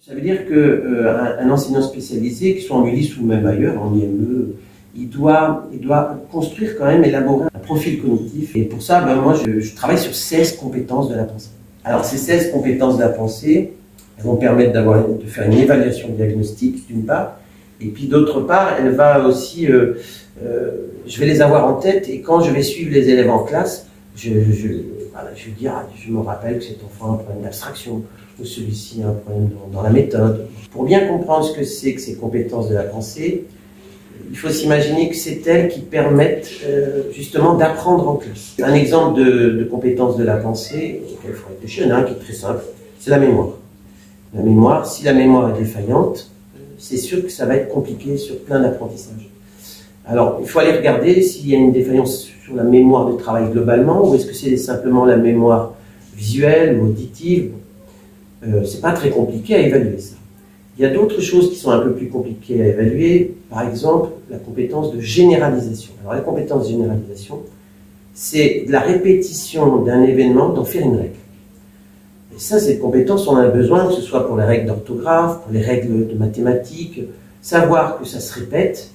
Ça veut dire qu'un enseignant spécialisé, qu'il soit en ULIS ou même ailleurs, en IME, il doit construire quand même, élaborer un profil cognitif. Et pour ça, moi, je travaille sur 16 compétences de la pensée. Alors, ces 16 compétences de la pensée, elles vont permettre de faire une évaluation diagnostique, d'une part, et puis d'autre part, elle va aussi, je vais les avoir en tête, et quand je vais suivre les élèves en classe, je vais dire, je me rappelle que cet enfant a un problème d'abstraction, ou celui-ci a un problème dans la méthode. Pour bien comprendre ce que c'est que ces compétences de la pensée, il faut s'imaginer que c'est elles qui permettent justement d'apprendre en classe. Un exemple de compétences de la pensée, auquel il faut réfléchir, il y en a un qui est très simple, c'est la mémoire. La mémoire, si la mémoire est défaillante, c'est sûr que ça va être compliqué sur plein d'apprentissages. Alors, il faut aller regarder s'il y a une défaillance sur la mémoire de travail globalement, ou est-ce que c'est simplement la mémoire visuelle ou auditive. C'est pas très compliqué à évaluer ça. Il y a d'autres choses qui sont un peu plus compliquées à évaluer, par exemple la compétence de généralisation. Alors la compétence de généralisation, c'est de la répétition d'un événement d'en faire une règle. Et ça, cette compétence, on en a besoin, que ce soit pour les règles d'orthographe, pour les règles de mathématiques, savoir que ça se répète,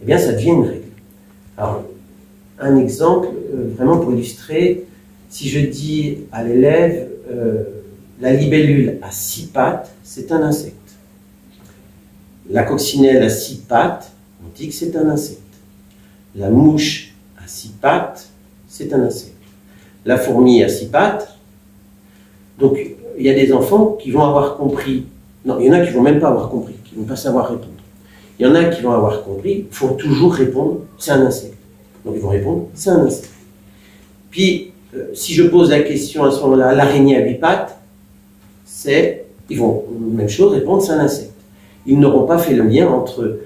eh bien ça devient une règle. Alors, un exemple, vraiment pour illustrer, si je dis à l'élève, la libellule a 6 pattes, c'est un insecte. La coccinelle a 6 pattes, on dit que c'est un insecte. La mouche a 6 pattes, c'est un insecte. La fourmi a 6 pattes. Donc, il y a des enfants qui vont avoir compris. Non, il y en a qui ne vont même pas avoir compris, qui ne vont pas savoir répondre. Il y en a qui vont avoir compris, il faut toujours répondre, c'est un insecte. Donc, ils vont répondre, c'est un insecte. Puis, si je pose la question à ce moment-là, l'araignée à 8 pattes, ils vont, même chose, répondre, c'est un insecte. Ils n'auront pas fait le lien entre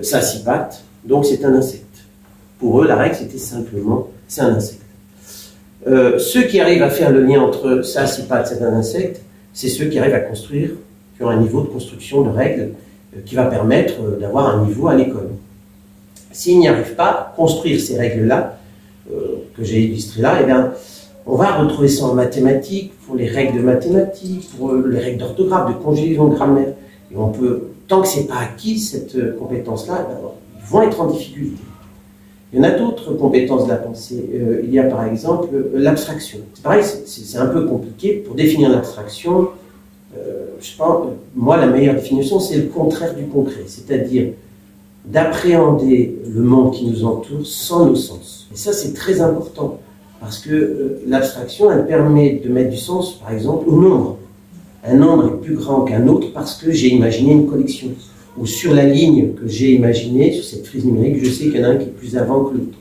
ça a 6 pattes, donc c'est un insecte. Pour eux, la règle, c'était simplement, c'est un insecte. Ceux qui arrivent à faire le lien entre ça a 6 pattes, c'est un insecte, c'est ceux qui arrivent à construire, qui ont un niveau de construction de règles qui va permettre d'avoir un niveau à l'école. S'ils n'y arrivent pas, construire ces règles-là, que j'ai illustrées là, eh bien, on va retrouver ça en mathématiques, pour les règles de mathématiques, pour les règles d'orthographe, de conjugaison, de grammaire. Et on peut, tant que ce n'est pas acquis, cette compétence-là, ils vont être en difficulté. Il y en a d'autres compétences de la pensée. Il y a par exemple l'abstraction. C'est pareil, c'est un peu compliqué. Pour définir l'abstraction, je pense, moi, la meilleure définition, c'est le contraire du concret. C'est-à-dire d'appréhender le monde qui nous entoure sans nos sens. Et ça, c'est très important. Parce que l'abstraction, elle permet de mettre du sens, par exemple, au nombre. Un nombre est plus grand qu'un autre parce que j'ai imaginé une collection. Ou sur la ligne que j'ai imaginée, sur cette frise numérique, je sais qu'il y en a un qui est plus avant que l'autre.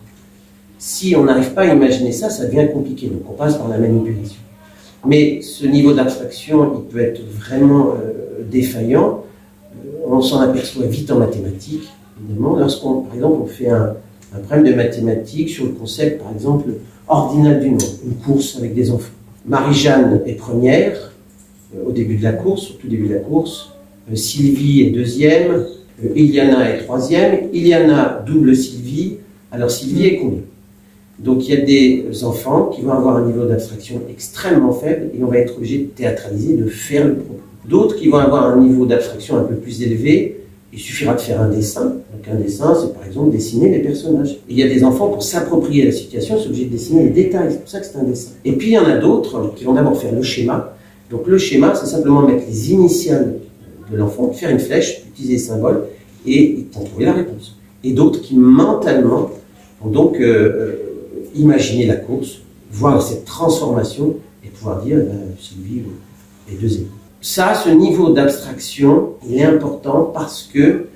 Si on n'arrive pas à imaginer ça, ça devient compliqué. Donc on passe par la manipulation. Mais ce niveau d'abstraction, il peut être vraiment défaillant. On s'en aperçoit vite en mathématiques, évidemment. Lorsqu'on, par exemple, on fait un problème de mathématiques sur le concept, par exemple, ordinal du nombre, une course avec des enfants. Marie-Jeanne est première au début de la course, au tout début de la course. Sylvie est deuxième, Iliana est troisième. Iliana double Sylvie, alors Sylvie est combien? Donc il y a des enfants qui vont avoir un niveau d'abstraction extrêmement faible et on va être obligé de théâtraliser, de faire le propos. D'autres qui vont avoir un niveau d'abstraction un peu plus élevé, il suffira de faire un dessin. Donc un dessin, c'est par exemple dessiner les personnages. Et il y a des enfants, pour s'approprier la situation, sont obligés de dessiner les détails. C'est pour ça que c'est un dessin. Et puis il y en a d'autres qui vont d'abord faire le schéma. Donc le schéma, c'est simplement mettre les initiales de l'enfant, faire une flèche, utiliser les symboles, et ils vont trouver la réponse. Et d'autres qui, mentalement, vont donc imaginer la course, voir cette transformation, et pouvoir dire, Sylvie est deuxième. Ça, ce niveau d'abstraction, il est important parce que,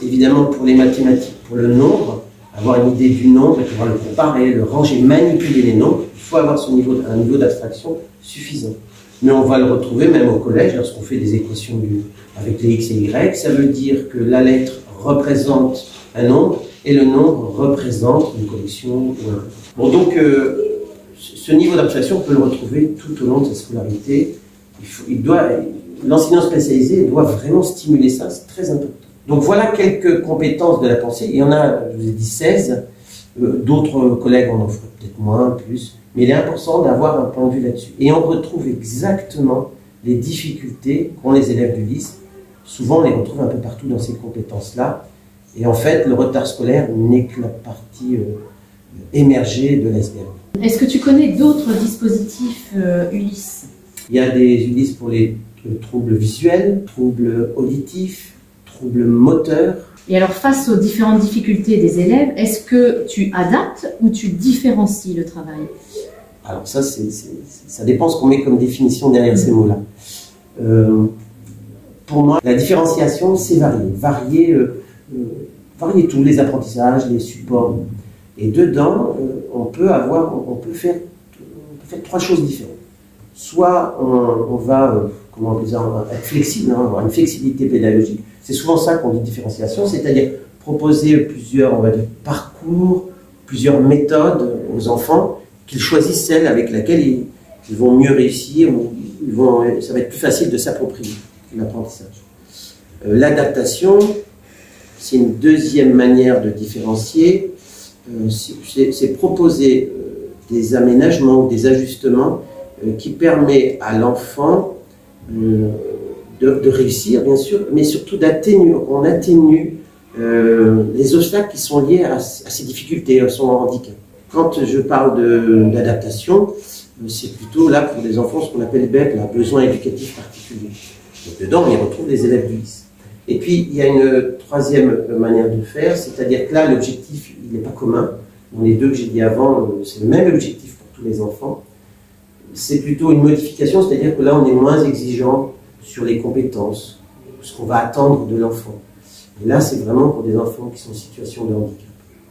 évidemment, pour les mathématiques, pour le nombre, avoir une idée du nombre et pouvoir le comparer, le ranger, manipuler les nombres, il faut avoir un niveau d'abstraction suffisant. Mais on va le retrouver même au collège lorsqu'on fait des équations avec les x et y. Ça veut dire que la lettre représente un nombre et le nombre représente une collection ou un... Bon, donc, ce niveau d'abstraction, on peut le retrouver tout au long de sa scolarité. L'enseignant spécialisé doit vraiment stimuler ça, c'est très important. Donc voilà quelques compétences de la pensée. Il y en a, je vous ai dit 16. D'autres collègues en offrent peut-être moins, plus. Mais il est important d'avoir un point de vue là-dessus. Et on retrouve exactement les difficultés qu'ont les élèves du LIS. Souvent, on les retrouve un peu partout dans ces compétences-là. Et en fait, le retard scolaire n'est que la partie émergée de l'SDM. Est-ce que tu connais d'autres dispositifs Ulysse? Il y a des Ulysse pour les troubles visuels, troubles auditifs, troubles moteurs. Et alors, face aux différentes difficultés des élèves, est-ce que tu adaptes ou tu différencies le travail? Alors ça, ça dépend ce qu'on met comme définition derrière ces mots-là. Pour moi, la différenciation, c'est varier tous les apprentissages, les supports. Et dedans, on peut faire trois choses différentes. Soit on va être flexible, avoir une flexibilité pédagogique. C'est souvent ça qu'on dit différenciation, c'est-à-dire proposer plusieurs parcours, plusieurs méthodes aux enfants, qu'ils choisissent celle avec laquelle ils vont mieux réussir, ça va être plus facile de s'approprier l'apprentissage. L'adaptation, c'est une deuxième manière de différencier, c'est proposer des aménagements, des ajustements qui permettent à l'enfant de réussir, bien sûr, mais surtout on atténue les obstacles qui sont liés à ces difficultés, à son handicap. Quand je parle d'adaptation, c'est plutôt là pour des enfants ce qu'on appelle BEP, besoin éducatif particulier. Donc dedans, on y retrouve les élèves du LIS. Et puis, il y a une troisième manière de faire, c'est-à-dire que là, l'objectif, il n'est pas commun. Dans les deux que j'ai dit avant, c'est le même objectif pour tous les enfants. C'est plutôt une modification, c'est-à-dire que là, on est moins exigeant sur les compétences, ce qu'on va attendre de l'enfant. Et là, c'est vraiment pour des enfants qui sont en situation de handicap.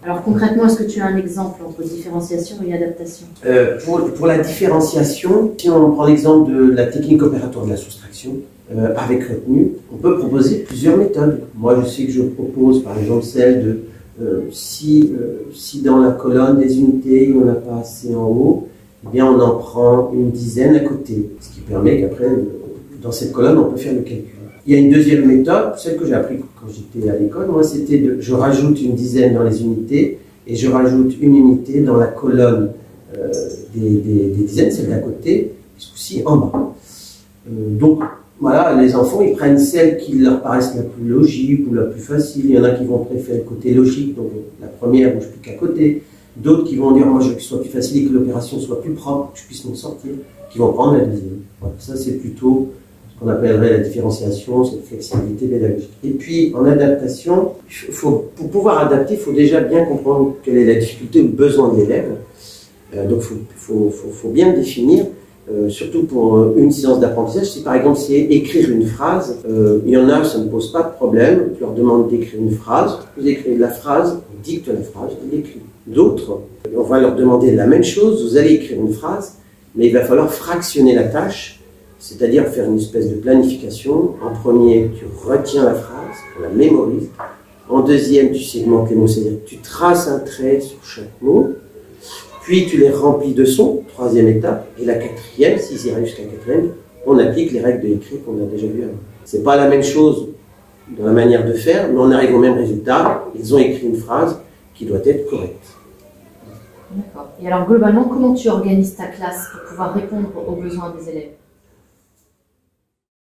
Alors concrètement, est-ce que tu as un exemple entre différenciation et adaptation? Pour la différenciation, si on prend l'exemple de la technique opératoire de la soustraction, avec retenue, on peut proposer plusieurs méthodes. Moi, je sais que je propose par exemple celle de si dans la colonne des unités, il n'y en a pas assez en haut, eh bien on en prend une dizaine à côté, ce qui permet qu'après, dans cette colonne, on peut faire le calcul. Il y a une deuxième méthode, celle que j'ai appris quand j'étais à l'école, moi c'était je rajoute une dizaine dans les unités et je rajoute une unité dans la colonne des dizaines, celle d'à côté, ce coup-ci en bas. Donc voilà, les enfants ils prennent celle qui leur paraissent la plus logique ou la plus facile. Il y en a qui vont préférer le côté logique, donc la première bouge plus qu'à côté. D'autres qui vont dire moi je veux que ce soit plus facile et que l'opération soit plus propre, que je puisse m'en sortir, qui vont prendre la deuxième. Voilà, ça c'est plutôt qu'on appellerait la différenciation, cette flexibilité pédagogique. Et puis, en adaptation, pour pouvoir adapter, il faut déjà bien comprendre quelle est la difficulté ou le besoin de l'élève. Donc, il faut bien le définir, surtout pour une séance d'apprentissage. Si par exemple, c'est écrire une phrase, il y en a, ça ne pose pas de problème. Je leur demande d'écrire une phrase, vous écrivez la phrase, on dicte la phrase, ils l'écrivent. D'autres, on va leur demander la même chose, vous allez écrire une phrase, mais il va falloir fractionner la tâche. C'est-à-dire faire une espèce de planification. En premier, tu retiens la phrase, tu la mémorises. En deuxième, tu segmentes les mots, c'est-à-dire que tu traces un trait sur chaque mot. Puis tu les remplis de sons, troisième étape. Et la quatrième, s'ils y arrivent jusqu'à la quatrième, on applique les règles de l'écrit qu'on a déjà vues avant. C'est pas la même chose dans la manière de faire, mais on arrive au même résultat. Ils ont écrit une phrase qui doit être correcte. D'accord. Et alors globalement, comment tu organises ta classe pour pouvoir répondre aux besoins des élèves?